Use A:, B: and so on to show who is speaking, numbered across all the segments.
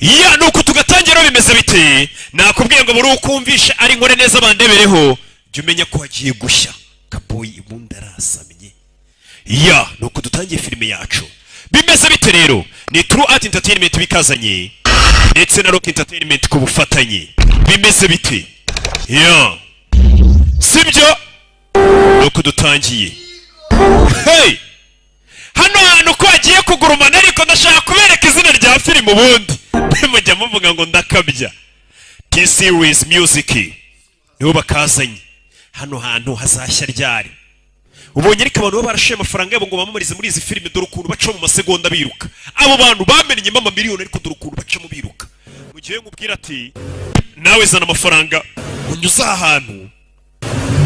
A: Ya nuko tugatangira bimeze bite nakubwiye ngo buri ukumvisha ari nkore neza bandebereho jya umenya ko hagiye gushya kaboyi ibundi arasamye. Ya nuko dutangiye filime yacu bimeze bite rero ni True Art Entertainment bikazanye ndetse na Rock Entertainment ku bufatanye bimeze bite. Ya sibyo nuko dutangiye. Hey hano hantu ko hagiye kugurumana ariko ndashaka kubereka izina rya filime ubundi mujya muvuga ngo ndakabya. T-Series Music nibo bakazanye hano hantu hazashya ryari. Ubonye ariko abantu barashiye amafaranga yabo ngo bamamarize muri izi filime dore ukuntu baca mu masegonda biruka. Abo bantu bamenye mama miliyoni ariko dore ukuntu baca mu biruka. Mugiye ngubwira ati nawe zana amafaranga unyuza ahantu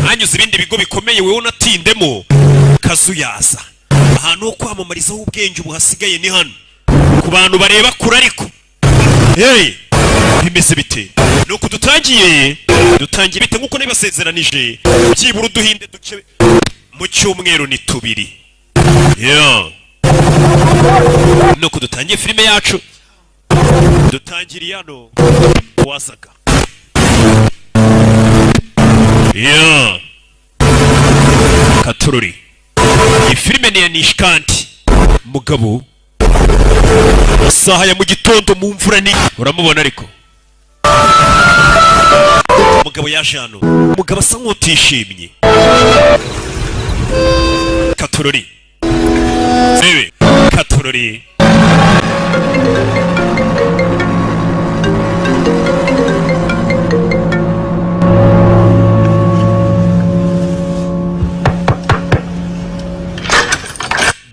A: hanyuze ibindi bigo bikomeye wewe unatindemo kazuyaza ahantu ho kwamamarizaho ubwenge buhasigaye ni hano ku bantu bareba kure ariko. Hey bimeze bite nuko dutangiye bite nkuko nabibasezeranije byibura uduhinde duke mu cyumweru ni tubiri. Yeah nuko dutangiye filime yacu dutangiriye hano wasaga. Yeah Katururi iyi filime ni ya Nishkanti mugabo saha ya mu gitondo mu mvura ni uramubona ariko mugabo yaje hano mugabo asa nk'utishimye. Katururi Zewe Katururi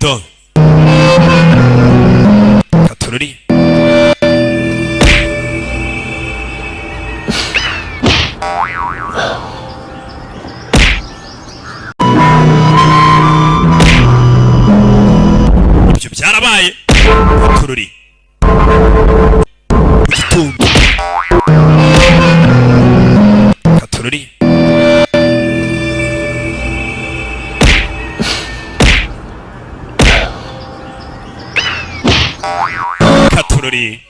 A: Don Katururi ibyo byarabaye. Katururi gitondo Katururi Katururi